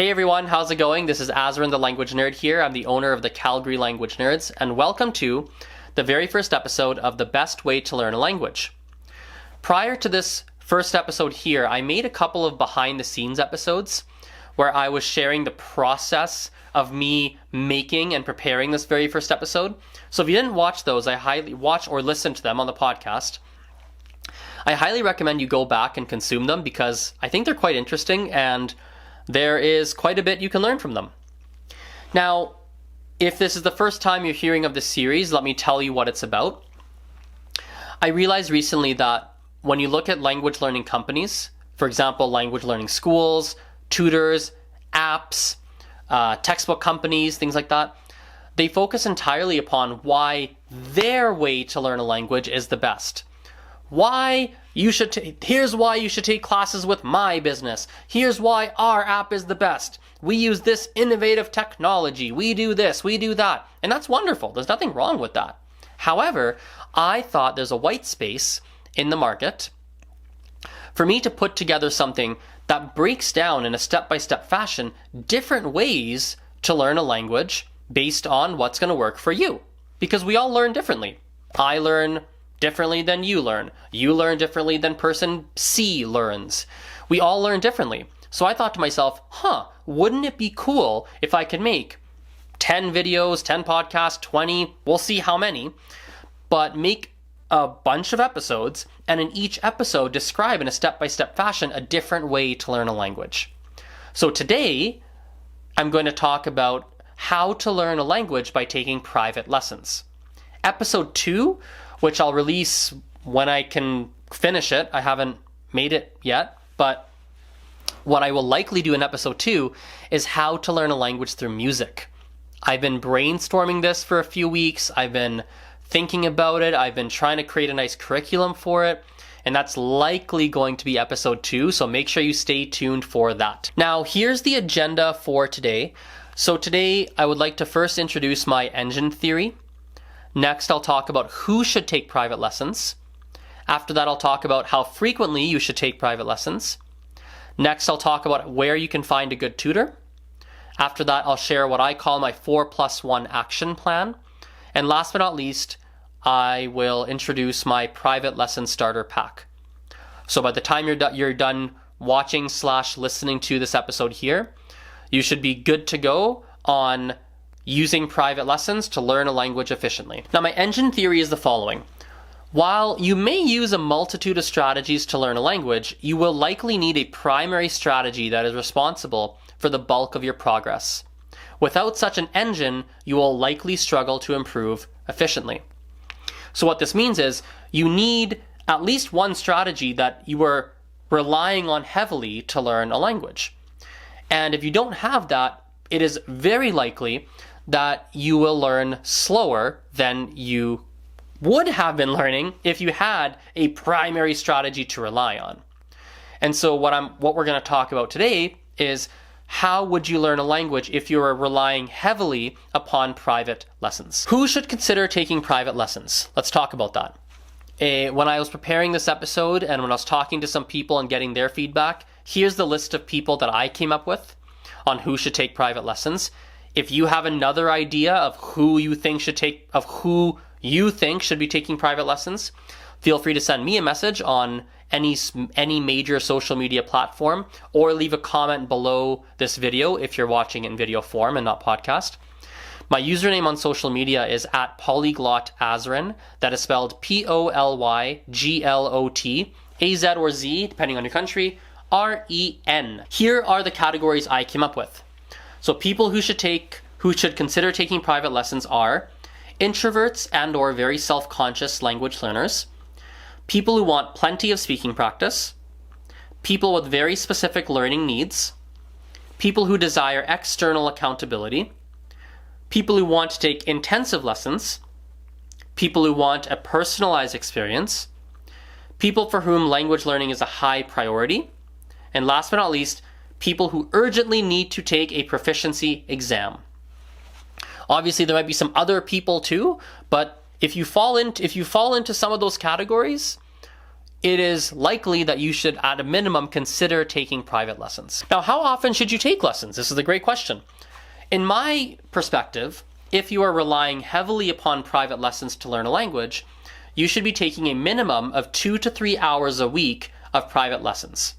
Hey everyone, how's it going? This is Azren, the language nerd here. I'm the owner of the Calgary Language Nerds, and welcome to the very first episode of The Best Way to Learn a Language. Prior to this first episode here, I made a couple of behind the scenes episodes where I was sharing the process of me making and preparing this very first episode. So if you didn't watch those, I highly watch or listen to them on the podcast. I highly recommend you go back and consume them because I think they're quite interesting and there is quite a bit you can learn from them. Now, if this is the first time you're hearing of this series, let me tell you what it's about. I realized recently that when you look at language learning companies, for example, language learning schools, tutors, apps, textbook companies, things like that, they focus entirely upon why their way to learn a language is the best. Here's why you should take classes with my business. Here's why our app is the best. We use this innovative technology. We do this, we do that. And that's wonderful. There's nothing wrong with that. However, I thought there's a white space in the market for me to put together something that breaks down in a step-by-step fashion different ways to learn a language based on what's going to work for you. Because we all learn differently. I learn differently than you learn. You learn differently than person C learns. We all learn differently. So I thought to myself, wouldn't it be cool if I could make 10 videos, 10 podcasts, 20, we'll see how many, but make a bunch of episodes and in each episode describe in a step-by-step fashion a different way to learn a language. So today, I'm going to talk about how to learn a language by taking private lessons. Episode 2, which I'll release when I can finish it. I haven't made it yet, but what I will likely do in episode 2 is how to learn a language through music. I've been brainstorming this for a few weeks. I've been thinking about it. I've been trying to create a nice curriculum for it, and that's likely going to be episode 2, so make sure you stay tuned for that. Now, here's the agenda for today. So today, I would like to first introduce my engine theory. Next, I'll talk about who should take private lessons. After that, I'll talk about how frequently you should take private lessons. Next, I'll talk about where you can find a good tutor. After that, I'll share what I call my 4+1 action plan. And last but not least, I will introduce my private lesson starter pack. So by the time you're done watching/listening to this episode here, you should be good to go on using private lessons to learn a language efficiently. Now, my engine theory is the following. While you may use a multitude of strategies to learn a language, you will likely need a primary strategy that is responsible for the bulk of your progress. Without such an engine, you will likely struggle to improve efficiently. So what this means is you need at least one strategy that you are relying on heavily to learn a language. And if you don't have that, it is very likely that you will learn slower than you would have been learning if you had a primary strategy to rely on. And so what we're going to talk about today is how would you learn a language if you are relying heavily upon private lessons? Who should consider taking private lessons? Let's talk about that. When I was preparing this episode and when I was talking to some people and getting their feedback, here's the list of people that I came up with on who should take private lessons. If you have another idea of who you think should be taking private lessons, feel free to send me a message on any major social media platform or leave a comment below this video if you're watching in video form and not podcast. My username on social media is @polyglotazren. That is spelled POLYGLOT, AZ or Z, depending on your country, REN. Here are the categories I came up with. So people who should consider taking private lessons are introverts and or very self-conscious language learners, people who want plenty of speaking practice, people with very specific learning needs, people who desire external accountability, people who want to take intensive lessons, people who want a personalized experience, people for whom language learning is a high priority, and last but not least, people who urgently need to take a proficiency exam. Obviously, there might be some other people too, but if you fall into some of those categories, it is likely that you should, at a minimum, consider taking private lessons. Now, how often should you take lessons? This is a great question. In my perspective, if you are relying heavily upon private lessons to learn a language, you should be taking a minimum of 2 to 3 hours a week of private lessons.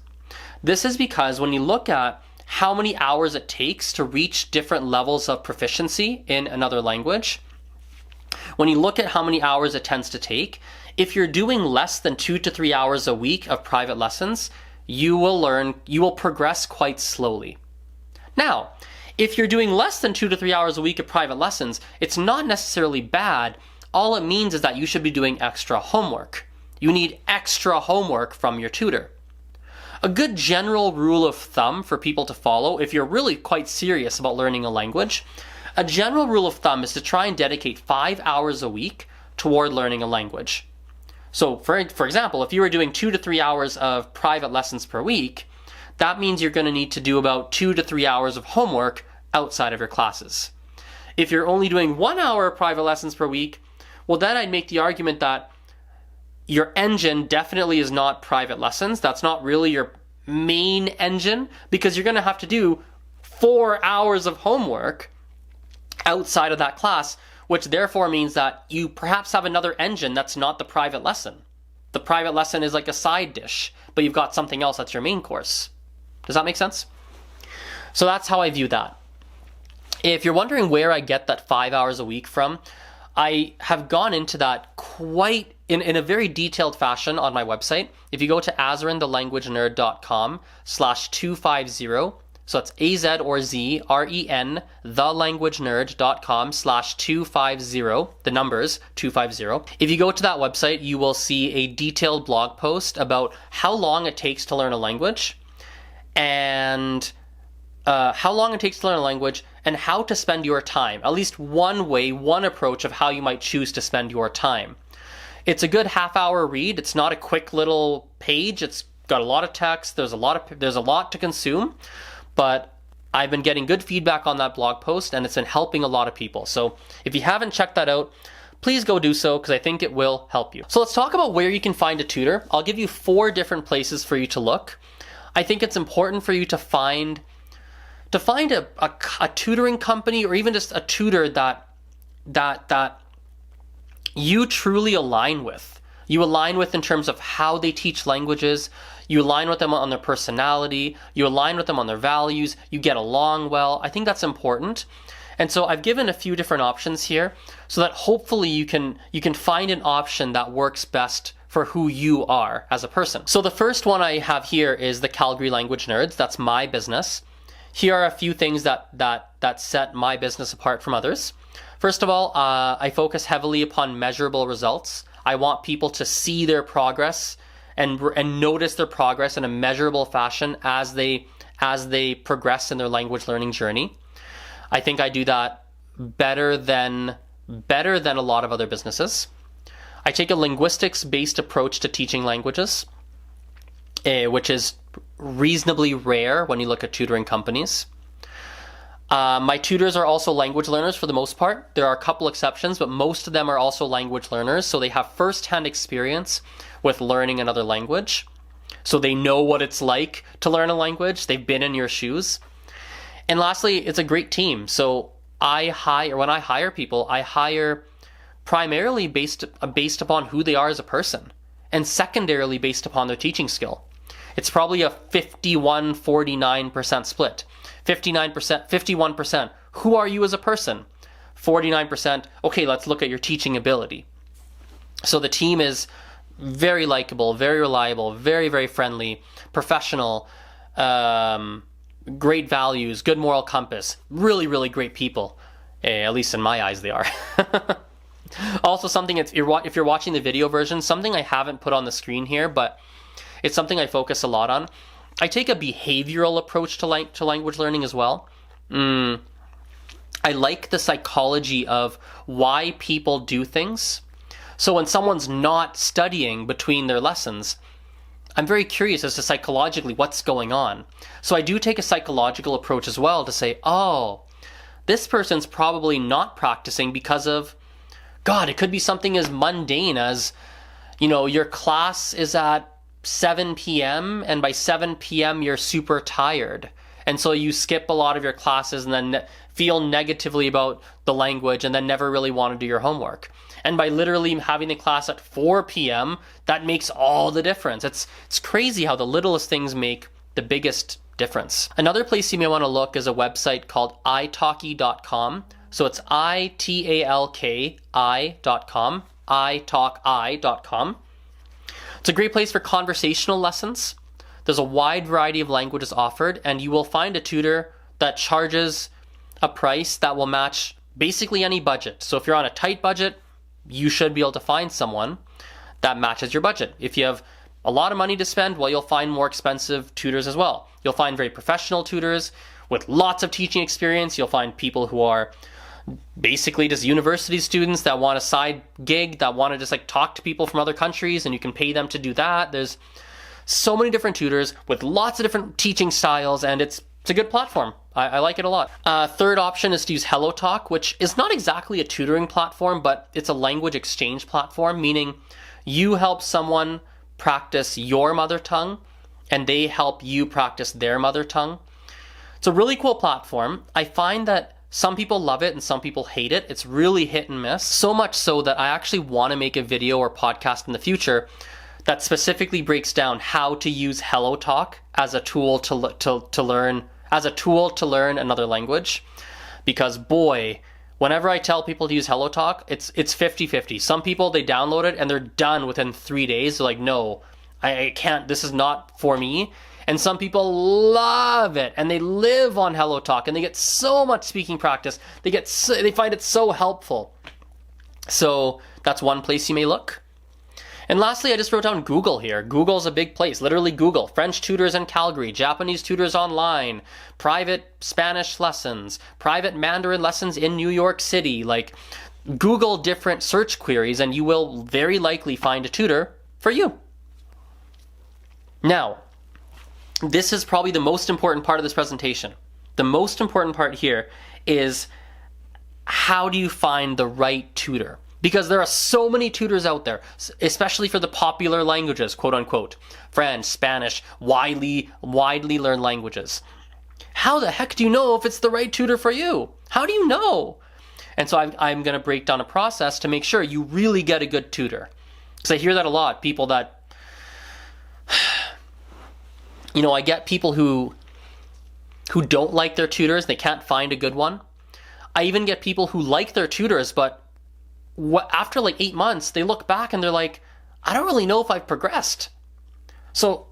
This is because when you look at how many hours it takes to reach different levels of proficiency in another language, when you look at how many hours it tends to take, if you're doing less than 2 to 3 hours a week of private lessons, you will progress quite slowly. Now, if you're doing less than 2 to 3 hours a week of private lessons, it's not necessarily bad. All it means is that you should be doing extra homework. You need extra homework from your tutor. A good general rule of thumb for people to follow, if you're really quite serious about learning a language, a general rule of thumb is to try and dedicate 5 hours a week toward learning a language. So for example, if you were doing 2 to 3 hours of private lessons per week, that means you're going to need to do about 2 to 3 hours of homework outside of your classes. If you're only doing 1 hour of private lessons per week, well, then I'd make the argument that your engine definitely is not private lessons. That's not really your main engine, because you're going to have to do 4 hours of homework outside of that class, which therefore means that you perhaps have another engine that's not the private lesson. The private lesson is like a side dish, but you've got something else that's your main course. Does that make sense? So that's how I view that. If you're wondering where I get that 5 hours a week from, I have gone into that quite in a very detailed fashion on my website. If you go to azrenthelanguagenerd.com/250, so it's AZ or Z, REN, thelanguagenerd.com/250, the numbers 250. If you go to that website, you will see a detailed blog post about how long it takes to learn a language, and and how to spend your time. At least one way, one approach of how you might choose to spend your time. It's a good half-hour read. It's not a quick little page. It's got a lot of text. There's a lot to consume, but I've been getting good feedback on that blog post, and it's been helping a lot of people. So if you haven't checked that out, please go do so, because I think it will help you. So let's talk about where you can find a tutor. I'll give you 4 different places for you to look. I think it's important for you to find a tutoring company, or even just a tutor that you truly align with. You align with in terms of how they teach languages. You align with them on their personality. You align with them on their values. You get along well. I think that's important. And so I've given a few different options here so that hopefully you can find an option that works best for who you are as a person. So the first one I have here is the Calgary Language Nerds. That's my business. Here are a few things that set my business apart from others. First of all, I focus heavily upon measurable results. I want people to see their progress and notice their progress in a measurable fashion as they progress in their language learning journey. I think I do that better than a lot of other businesses. I take a linguistics-based approach to teaching languages, which is reasonably rare when you look at tutoring companies. My tutors are also language learners for the most part. There are a couple exceptions, but most of them are also language learners, so they have first-hand experience with learning another language. So they know what it's like to learn a language. They've been in your shoes. And lastly, it's a great team. So when I hire people, I hire primarily based upon who they are as a person, and secondarily based upon their teaching skill. It's probably a 51-49% split. 59%, 51%, who are you as a person? 49%, okay, let's look at your teaching ability. So the team is very likable, very reliable, very, very friendly, professional, great values, good moral compass, really, really great people. At least in my eyes, they are. Also, something, if you're watching the video version, something I haven't put on the screen here, but it's something I focus a lot on. I take a behavioral approach to language learning as well. I like the psychology of why people do things. So when someone's not studying between their lessons, I'm very curious as to psychologically what's going on. So I do take a psychological approach as well to say, oh, this person's probably not practicing because of, God, it could be something as mundane as, your class is at 7 p.m. and by 7 p.m. you're super tired. And so you skip a lot of your classes and then feel negatively about the language and then never really want to do your homework. And by literally having the class at 4 p.m., that makes all the difference. It's crazy how the littlest things make the biggest difference. Another place you may want to look is a website called italki.com. So it's italki.com, italki.com. It's a great place for conversational lessons. There's a wide variety of languages offered, and you will find a tutor that charges a price that will match basically any budget. So if you're on a tight budget, you should be able to find someone that matches your budget. If you have a lot of money to spend, well, you'll find more expensive tutors as well. You'll find very professional tutors with lots of teaching experience. You'll find people who are basically just university students that want a side gig, that want to just like talk to people from other countries, and you can pay them to do that. There's so many different tutors with lots of different teaching styles, and it's a good platform. I like it a lot. Third option is to use HelloTalk, which is not exactly a tutoring platform, but it's a language exchange platform, meaning you help someone practice your mother tongue, and they help you practice their mother tongue. It's a really cool platform. I find that some people love it and some people hate it. It's really hit and miss. So much so that I actually want to make a video or podcast in the future that specifically breaks down how to use HelloTalk as a tool to learn another language. Because boy, whenever I tell people to use HelloTalk, it's 50-50. Some people, they download it and they're done within 3 days. They're like, no, I can't, this is not for me. And some people love it and they live on HelloTalk and they get so much speaking practice. They find it so helpful. So that's one place you may look. And lastly, I just wrote down Google here. Google's a big place. Literally Google. French tutors in Calgary, Japanese tutors online, private Spanish lessons, private Mandarin lessons in New York City. Like, Google different search queries and you will very likely find a tutor for you. Now, this is probably the most important part of this presentation. The most important part here is how do you find the right tutor? Because there are so many tutors out there, especially for the popular languages, quote unquote, French, Spanish, widely learned languages. How the heck do you know if it's the right tutor for you? How do you know? And so I'm going to break down a process to make sure you really get a good tutor. Because I hear that a lot, people that, I get people who don't like their tutors, they can't find a good one. I even get people who like their tutors, but after like 8 months, they look back and they're like, I don't really know if I've progressed. So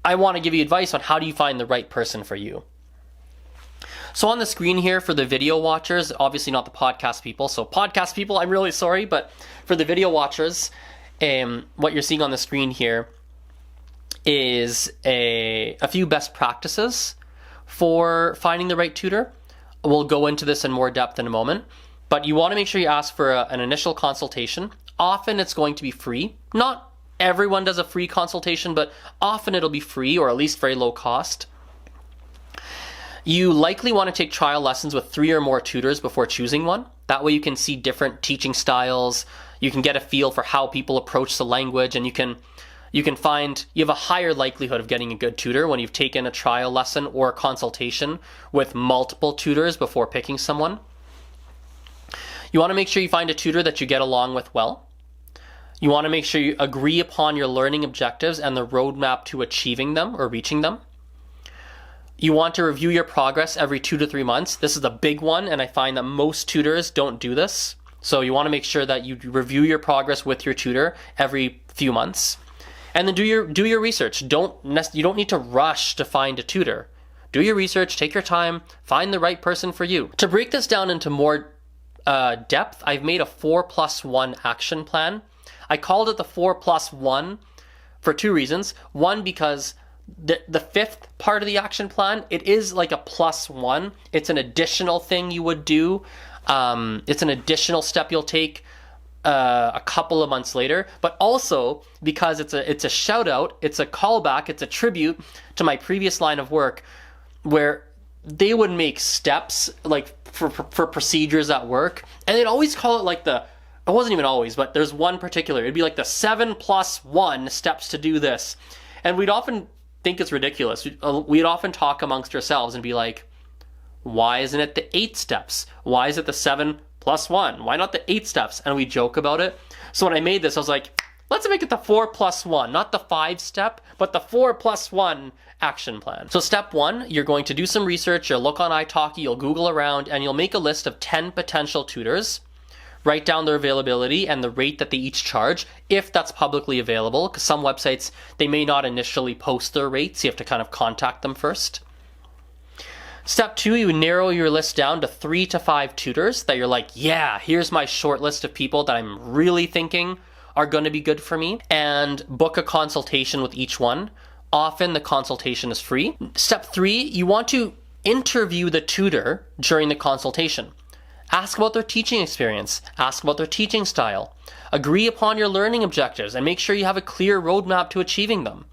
I want to give you advice on how do you find the right person for you. So on the screen here for the video watchers, obviously not the podcast people. So podcast people, I'm really sorry, but for the video watchers, what you're seeing on the screen here is a few best practices for finding the right tutor. We'll go into this in more depth in a moment. But you want to make sure you ask for an initial consultation. Often it's going to be free. Not everyone does a free consultation, but often it'll be free or at least very low cost. You likely want to take trial lessons with 3 or more tutors before choosing one. That way you can see different teaching styles. You can get a feel for how people approach the language, and you can find you have a higher likelihood of getting a good tutor when you've taken a trial lesson or a consultation with multiple tutors before picking someone. You want to make sure you find a tutor that you get along with well. You want to make sure you agree upon your learning objectives and the roadmap to achieving them or reaching them. You want to review your progress every 2 to 3 months. This is a big one, and I find that most tutors don't do this. So you want to make sure that you review your progress with your tutor every few months. And then do your research. You don't need to rush to find a tutor. Do your research, take your time, find the right person for you. To break this down into more depth, I've made a 4+1 action plan. I called it the 4+1 for 2 reasons. One, because the fifth part of the action plan, it is like a +1. It's an additional thing you would do. It's an additional step you'll take a couple of months later, but also because it's a shout out, it's a callback, it's a tribute to my previous line of work where they would make steps like for procedures at work, and they'd always call it like the it wasn't even always, but there's one particular, it'd be like the 7+1 steps to do this. And we'd often think it's ridiculous. We'd often talk amongst ourselves and be like, why isn't it the 8 steps? Why is it the 7+1? Why not the 8 steps? And we joke about it. So when I made this, I was like, let's make it the 4+1, not the 5 step, but the 4+1 action plan. So step 1, you're going to do some research, you'll look on italki, you'll Google around, and you'll make a list of 10 potential tutors. Write down their availability and the rate that they each charge, if that's publicly available, because some websites, they may not initially post their rates. You have to kind of contact them first. Step 2, you narrow your list down to 3 to 5 tutors that you're like, yeah, here's my short list of people that I'm really thinking are going to be good for me, and book a consultation with each one. Often the consultation is free. Step 3, you want to interview the tutor during the consultation. Ask about their teaching experience. Ask about their teaching style. Agree upon your learning objectives and make sure you have a clear roadmap to achieving them.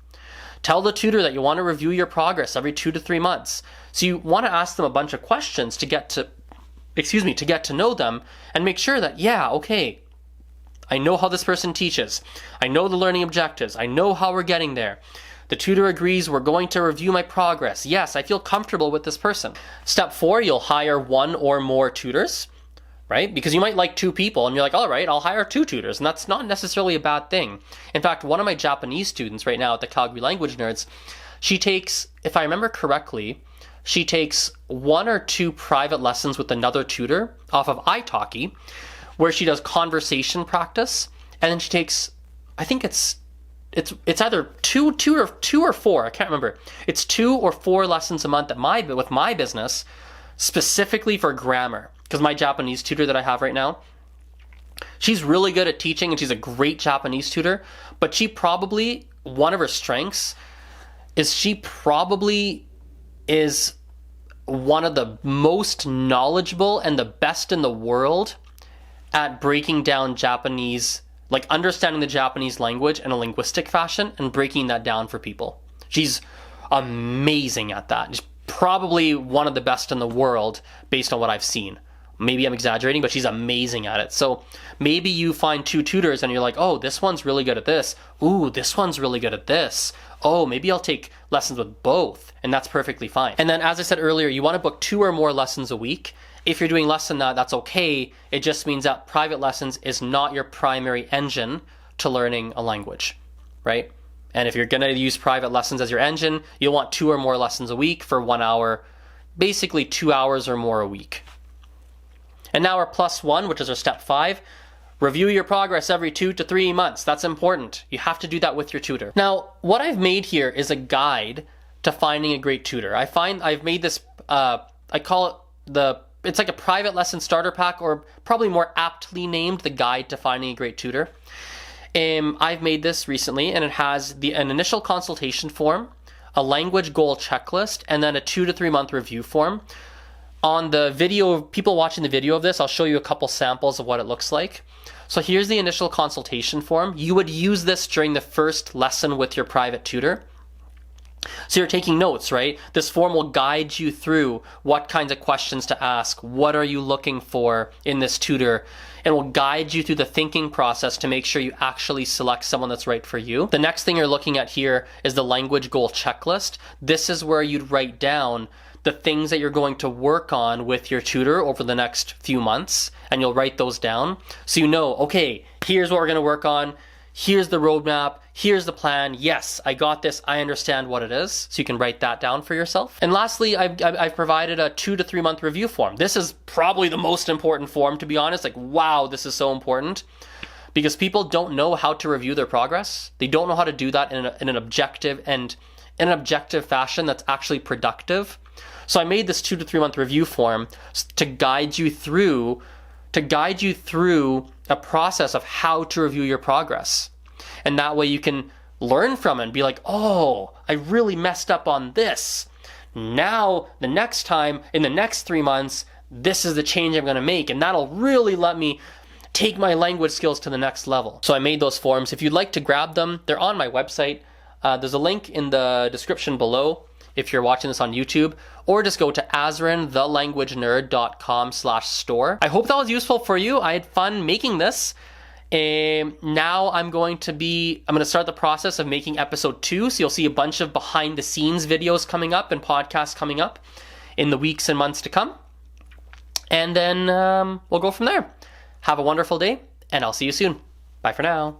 Tell the tutor that you want to review your progress every 2 to 3 months. So you want to ask them a bunch of questions to get to know them and make sure that, yeah, okay, I know how this person teaches. I know the learning objectives. I know how we're getting there. The tutor agrees we're going to review my progress. Yes, I feel comfortable with this person. Step 4, you'll hire 1 or more tutors, right? Because you might like 2 people and you're like, all right, I'll hire 2 tutors. And that's not necessarily a bad thing. In fact, one of my Japanese students right now at the Calgary Language Nerds, she takes, if I remember correctly, she takes 1 or 2 private lessons with another tutor off of italki, where she does conversation practice. And then she takes, I think it's either two or 4. I can't remember. It's 2 or 4 lessons a month with my business, specifically for grammar. Because my Japanese tutor that I have right now, she's really good at teaching and she's a great Japanese tutor. But she probably, one of her strengths is she probably is one of the most knowledgeable and the best in the world at breaking down Japanese, like understanding the Japanese language in a linguistic fashion and breaking that down for people. She's amazing at that. She's probably one of the best in the world based on what I've seen. Maybe I'm exaggerating, but she's amazing at it. So maybe you find 2 tutors and you're like, oh, this one's really good at this. Ooh, this one's really good at this. Oh, maybe I'll take lessons with both. And that's perfectly fine. And then, as I said earlier, you want to book 2 or more lessons a week. If you're doing less than that, that's okay. It just means that private lessons is not your primary engine to learning a language, right? And if you're going to use private lessons as your engine, you'll want 2 or more lessons a week for 1 hour, basically 2 hours or more a week. And now our +1, which is our step 5, review your progress every 2 to 3 months. That's important. You have to do that with your tutor. Now, what I've made here is a guide to finding a great tutor. I've made this, I call it it's like a private lesson starter pack, or probably more aptly named the guide to finding a great tutor. I've made this recently, and it has an initial consultation form, a language goal checklist, and then a 2 to 3 month review form. On the video, people watching the video of this, I'll show you a couple samples of what it looks like. So here's the initial consultation form. You would use this during the first lesson with your private tutor. So you're taking notes, right? This form will guide you through what kinds of questions to ask. What are you looking for in this tutor? It will guide you through the thinking process to make sure you actually select someone that's right for you. The next thing you're looking at here is the language goal checklist. This is where you'd write down the things that you're going to work on with your tutor over the next few months, and you'll write those down. So you know, okay, here's what we're going to work on. Here's the roadmap. Here's the plan. Yes, I got this. I understand what it is. So you can write that down for yourself. And lastly, I've provided a 2 to 3 month review form. This is probably the most important form, to be honest. Like, wow, this is so important. Because people don't know how to review their progress. They don't know how to do that in an objective fashion that's actually productive. So I made this 2 to 3 month review form to guide you through a process of how to review your progress. And that way you can learn from it and be like, oh, I really messed up on this. Now, the next time, in the next 3 months, this is the change I'm going to make. And that'll really let me take my language skills to the next level. So I made those forms. If you'd like to grab them, they're on my website. There's a link in the description below. if you're watching this on YouTube, or just go to azrenthelanguagenerd.com/store. I hope that was useful for you. I had fun making this. Now I'm going to start the process of making episode 2. So you'll see a bunch of behind the scenes videos coming up and podcasts coming up in the weeks and months to come. And then we'll go from there. Have a wonderful day, and I'll see you soon. Bye for now.